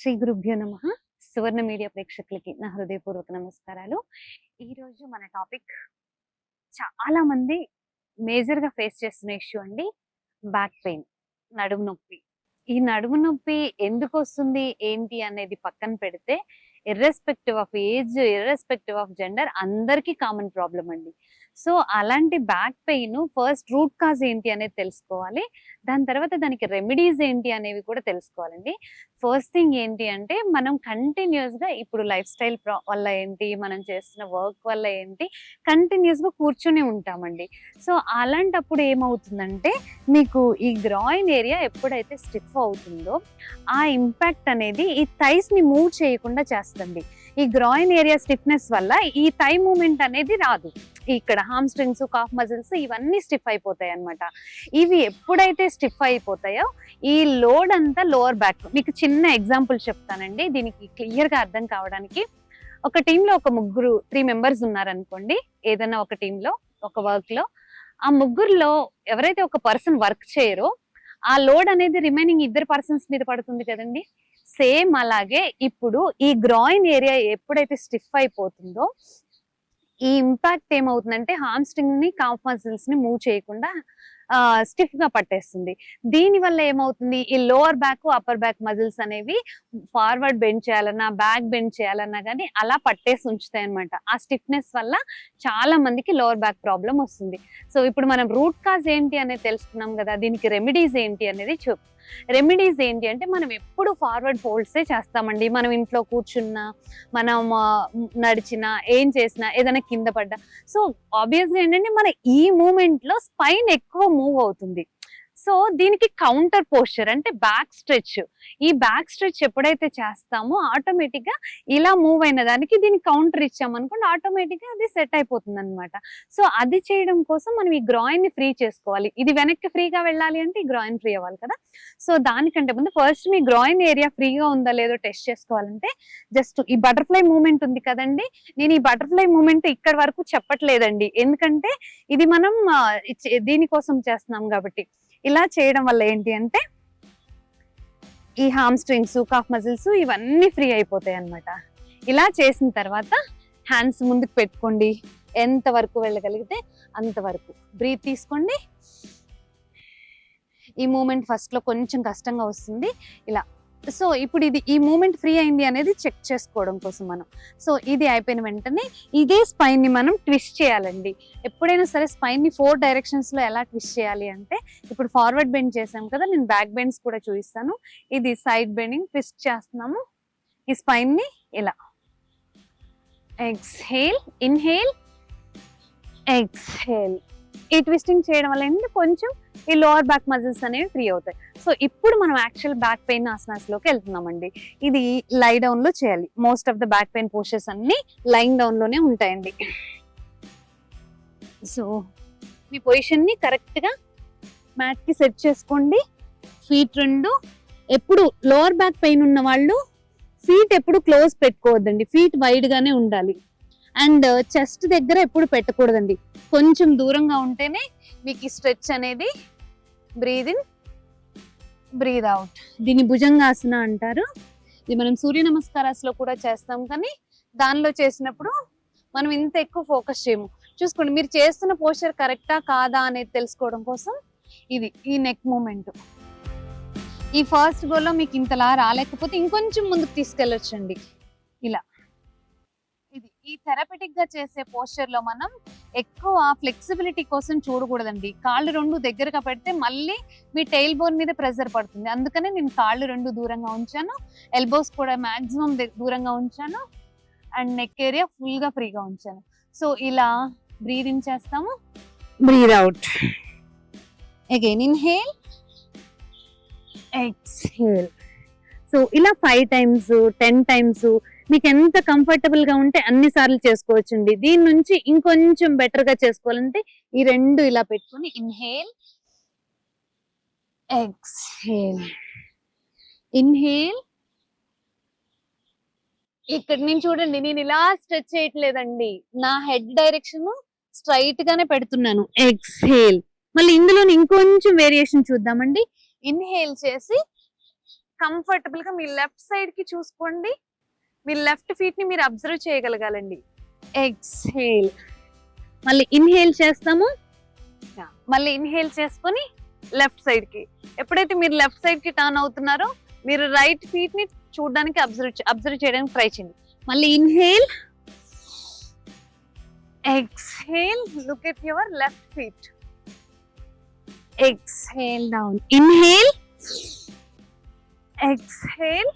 శ్రీ గురుభ్యో నమః. సువర్ణ మీడియా ప్రేక్షకులకి నా హృదయపూర్వక నమస్కారాలు. ఈరోజు మన టాపిక్ చాలా మంది మేజర్‌గా ఫేస్ చేస్తున్న ఇష్యూ అండి. బ్యాక్ పెయిన్, నడుము నొప్పి. ఈ నడుము నొప్పి ఎందుకొస్తుంది, ఏంటి అనేది పక్కన పెడితే irrespective of age, irrespective of gender అందరికీ కామన్ ప్రాబ్లమ్ అండి. సో అలాంటి back pain first root cause ఏంటి అనేది తెలుసుకోవాలి. దాని తర్వాత దానికి రెమెడీస్ ఏంటి అనేవి కూడా తెలుసుకోవాలండి. ఫస్ట్ థింగ్ ఏంటి అంటే మనం కంటిన్యూస్‌గా ఇప్పుడు లైఫ్ స్టైల్ వల్ల ఏంటి, మనం చేస్తున్న వర్క్ వల్ల ఏంటి, కంటిన్యూస్‌గా కూర్చొని ఉంటామండి. సో అలాంటప్పుడు ఏమవుతుందంటే మీకు ఈ గ్రాయిన్ ఏరియా ఎప్పుడైతే స్టిఫ్ అవుతుందో ఆ ఇంపాక్ట్ అనేది ఈ థైస్‌ని మూవ్ చేయకుండా చేస్తుంది. ఈ గ్రాయిన్ ఏరియా స్టిఫ్నెస్ వల్ల ఈ థై మూవ్‌మెంట్ అనేది రాదు. ఇక్కడ హామ్ స్ట్రింగ్స్, కాఫ్ మజిల్స్ ఇవన్నీ స్టిఫ్ అయిపోతాయి అన్నమాట. ఇవి ఎప్పుడైతే స్టిఫ్ అయిపోతాయో ఈ లోడ్ అంతా లోవర్ బ్యాక్. మీకు చిన్న ఎగ్జాంపుల్ చెప్తానండి దీనికి క్లియర్‌గా అర్థం కావడానికి. ఒక టీంలో ఒక ముగ్గురు 3 మెంబర్స్ ఉన్నారనుకోండి, ఏదైనా ఒక టీంలో ఒక వర్క్‌లో. ఆ ముగ్గురులో ఎవరైతే ఒక పర్సన్ వర్క్ చేయరో ఆ లోడ్ అనేది రిమైనింగ్ 2 పర్సన్స్ మీద పడుతుంది కదండి. సేమ్ అలాగే ఇప్పుడు ఈ గ్రాయిన్ ఏరియా ఎప్పుడైతే స్టిఫ్ అయిపోతుందో ఈ ఇంపాక్ట్ ఏమవుతుందంటే హామ్ స్ట్రింగ్ ని, కాఫ్ మజిల్స్ ని మూవ్ చేయకుండా స్టిఫ్ గా పట్టేస్తుంది. దీని వల్ల ఏమవుతుంది, ఈ lower back, upper back muscles అనేవి ఫార్వర్డ్ బెండ్ చేయాలన్నా, బ్యాక్ బెండ్ చేయాలన్నా కానీ అలా పట్టేసి ఉంచుతాయి అనమాట. ఆ స్టిఫ్నెస్ వల్ల చాలా మందికి లోవర్ బ్యాక్ ప్రాబ్లం వస్తుంది. సో ఇప్పుడు మనం రూట్ కాజ్ ఏంటి అనేది తెలుసుకున్నాం కదా, దీనికి రెమెడీస్ ఏంటి అనేది రెమెడీస్ ఏంటి అంటే మనం ఎప్పుడు ఫార్వర్డ్ ఫోల్డ్సే చేస్తామండి. మనం ఇంట్లో కూర్చున్నా, మనం నడిచినా, ఏం చేసినా, ఏదైనా కింద పడ్డా. సో ఆబ్వియస్గా ఏంటంటే మన ఈ మూమెంట్ లో స్పైన్ ఎక్కువ మూవ్ అవుతుంది. సో దీనికి కౌంటర్ పోస్చర్ అంటే బ్యాక్ స్ట్రెచ్. ఈ బ్యాక్ స్ట్రెచ్ ఎప్పుడైతే చేస్తామో ఆటోమేటిక్ గా ఇలా మూవ్ అయిన దానికి దీన్ని కౌంటర్ ఇచ్చామనుకోండి, ఆటోమేటిక్ గా అది సెట్ అయిపోతుంది అనమాట. సో అది చేయడం కోసం మనం ఈ గ్రాయిన్ ని ఫ్రీ చేసుకోవాలి. ఇది వెనక్కి ఫ్రీగా వెళ్ళాలి అంటే ఈ గ్రాయిన్ ఫ్రీ అవ్వాలి కదా. సో దానికంటే ముందు ఫస్ట్ మీ గ్రాయిన్ ఏరియా ఫ్రీగా ఉందా లేదో టెస్ట్ చేసుకోవాలంటే జస్ట్ ఈ బటర్ఫ్లై మూమెంట్ ఉంది కదండి, నేను ఈ బటర్ఫ్లై మూమెంట్ ఇక్కడ వరకు చెప్పట్లేదండి, ఎందుకంటే ఇది మనం దీనికోసం చేస్తున్నాం కాబట్టి. ఇలా చేయడం వల్ల ఏంటి అంటే ఈ హామ్ స్ట్రింగ్స్, కాఫ్ మజిల్స్ ఇవన్నీ ఫ్రీ అయిపోతాయి అన్నమాట. ఇలా చేసిన తర్వాత హ్యాండ్స్ ముందుకు పెట్టుకోండి, ఎంత వరకు వెళ్ళగలిగితే అంతవరకు బ్రీత్ తీసుకోండి. ఈ మూమెంట్ ఫస్ట్ లో కొంచెం కష్టంగా వస్తుంది ఇలా. సో ఇప్పుడు ఈ మూమెంట్ ఫ్రీ అయింది అనేది చెక్ చేసుకోవడం కోసం మనం. సో ఇది అయిపోయిన వెంటనే ఇదే స్పైన్ ని మనం ట్విస్ట్ చేయాలండి. ఎప్పుడైనా సరే స్పైన్ ని 4 డైరెక్షన్స్ లో ఎలా ట్విస్ట్ చేయాలి అంటే, ఇప్పుడు ఫార్వర్డ్ బెండ్ చేసాం కదా, నేను బ్యాక్ బెండ్స్ కూడా చూపిస్తాను. ఇది సైడ్ బెండింగ్ ట్విస్ట్ చేస్తున్నాము. ఈ స్పైన్ ని ఇలా ఎక్స్హేల్, ఇన్హేల్, ఎక్స్హేల్. ఈ ట్విస్టింగ్ చేయడం వల్ల ఏంటంటే కొంచెం ఈ లోవర్ బ్యాక్ మజిల్స్ అనేవి ఫ్రీ అవుతాయి. సో ఇప్పుడు మనం యాక్చువల్ బ్యాక్ పెయిన్ ఆసనాస్ లోకి వెళ్తున్నామండి. ఇది లై డౌన్ లో చేయాలి. Most of the back pain postures అన్ని లైన్ డౌన్ లోనే ఉంటాయండి. సో మీ పొజిషన్ ని కరెక్ట్ గా మ్యాట్ కి సెట్ చేసుకోండి. ఫీట్ రెండు ఎప్పుడు లోవర్ బ్యాక్ పెయిన్ ఉన్న వాళ్ళు ఫీట్ ఎప్పుడు క్లోజ్ పెట్టుకోవద్దండి, ఫీట్ వైడ్ గానే ఉండాలి. అండ్ చెస్ట్ దగ్గర ఎప్పుడు పెట్టకూడదండి, కొంచెం దూరంగా ఉంటేనే మీకు ఈ స్ట్రెచ్ అనేది. Breathe in, breathe out. దీన్ని భుజంగాసన అంటారు. ఇది మనం సూర్య నమస్కారాల్లో కూడా చేస్తాం, కానీ దానిలో చేసినప్పుడు మనం ఇంత ఎక్కువ ఫోకస్ చేయము. చూసుకోండి, మీరు చేస్తున్న పోస్చర్ కరెక్టా కాదా అనేది తెలుసుకోవడం కోసం ఇది ఈ నెక్ మూమెంట్. ఈ ఫస్ట్ గోల్లో మీకు ఇంతలా రాలేకపోతే ఇంకొంచెం ముందుకు తీసుకెళ్ళొచ్చండి ఇలా. ఇది ఈ థెరపెటిక్ గా చేసే పోస్చర్ లో మనం ఎక్కువ ఫ్లెక్సిబిలిటీ కోసం చూడకూడదండి. కాళ్ళు రెండు దగ్గరగా పెడితే మళ్ళీ మీ టైల్ బోన్ మీద ప్రెజర్ పడుతుంది. అందుకనే నేను కాళ్ళు రెండు దూరంగా ఉంచాను, ఎల్బోస్ కూడా మాక్సిమం దూరంగా ఉంచాను, అండ్ నెక్ ఏరియా ఫుల్ గా ఫ్రీగా ఉంచాను. సో ఇలా బ్రీద్ ఇన్ చేస్తాము, breathe out. Again inhale, exhale. So ఇలా 5 times, 10 times మీకు ఎంత కంఫర్టబుల్ గా ఉంటే అన్ని సార్లు చేసుకోవచ్చండి. దీని నుంచి ఇంకొంచెం బెటర్ గా చేసుకోవాలంటే ఈ రెండు ఇలా పెట్టుకొని ఇన్హేల్, ఎక్స్హేల్, ఇన్హేల్. ఇక్కడ నేను చూడండి, నేను ఇలా స్ట్రెచ్ చేయట్లేదండి, నా హెడ్ డైరెక్షన్ స్ట్రైట్ గానే పెడుతున్నాను. ఎక్స్హేల్. మళ్ళీ ఇందులో ఇంకొంచెం వేరియేషన్ చూద్దామండి. ఇన్హేల్ చేసి కంఫర్టబుల్ గా మీ లెఫ్ట్ సైడ్ కి చూసుకోండి. మీ లెఫ్ట్ ఫీట్ ని మీరు అబ్జర్వ్ చేయగలగాలండి. ఎక్స్హేల్, మళ్ళీ ఇన్హేల్ చేస్తాము, మళ్ళీ ఇన్హేల్ చేసుకొని లెఫ్ట్ సైడ్ కి. ఎప్పుడైతే మీరు లెఫ్ట్ సైడ్ కి టర్న్ అవుతున్నారో మీరు రైట్ ఫీట్ ని చూడడానికి అబ్జర్వ్ చేయడానికి ట్రై చేయండి. మళ్ళీ inhale, exhale, look at your left feet. Exhale down, inhale, exhale,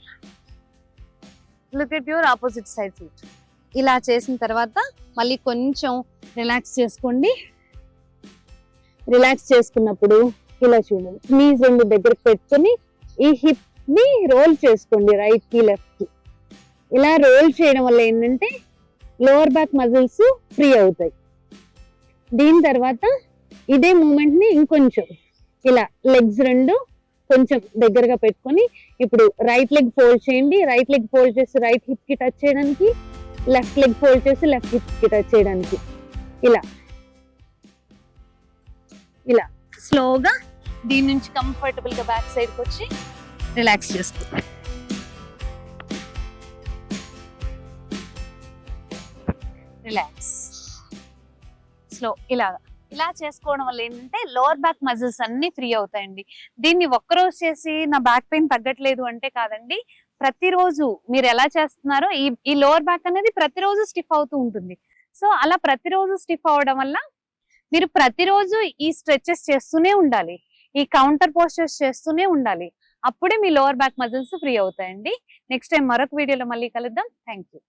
look at your opposite side feet. ఇలా చేసిన తర్వాత మళ్ళీ కొంచెం రిలాక్స్ చేసుకోండి. రిలాక్స్ చేసుకున్నప్పుడు ఇలా చూడండి, నీస్ రెండు దగ్గరకు పెట్టుకొని ఈ హిప్ ని రోల్ చేసుకోండి రైట్ కి లెఫ్ట్ కి. ఇలా రోల్ చేయడం వల్ల ఏంటంటే లోవర్ బ్యాక్ మజిల్స్ ఫ్రీ అవుతాయి. దీని తర్వాత ఇదే మూమెంట్ ని ఇంకొంచెం ఇలా లెగ్స్ రెండు కొంచెం దగ్గరగా పెట్టుకొని ఇప్పుడు రైట్ లెగ్ ఫోల్డ్ చేయండి. రైట్ లెగ్ ఫోల్డ్ చేసి రైట్ హిప్ కి టచ్ చేయడానికి, లెఫ్ట్ లెగ్ ఫోల్డ్ చేసి లెఫ్ట్ హిప్ కి టచ్ చేయడానికి. ఇలా ఇలా స్లోగా దీని నుంచి కంఫర్టబుల్ గా బ్యాక్ సైడ్ కి వచ్చి రిలాక్స్ చేసుకో. Relax slow. ఇలా చేసుకోవడం వల్ల ఏంటంటే లోవర్ బ్యాక్ మజిల్స్ అన్ని ఫ్రీ అవుతాయండి. దీన్ని ఒక్కరోజు చేసి నా బ్యాక్ పెయిన్ తగ్గట్లేదు అంటే కాదండి, ప్రతిరోజు మీరు ఎలా చేస్తున్నారో ఈ లోవర్ బ్యాక్ అనేది ప్రతిరోజు స్టిఫ్ అవుతూ ఉంటుంది. సో అలా ప్రతిరోజు స్టిఫ్ అవడం వల్ల మీరు ప్రతిరోజు ఈ స్ట్రెచెస్ చేస్తూనే ఉండాలి, ఈ కౌంటర్ పోస్టర్స్ చేస్తూనే ఉండాలి. అప్పుడే మీ లోవర్ బ్యాక్ మజిల్స్ ఫ్రీ అవుతాయండి. నెక్స్ట్ టైం మరొక వీడియోలో మళ్ళీ కలుద్దాం. Thank you.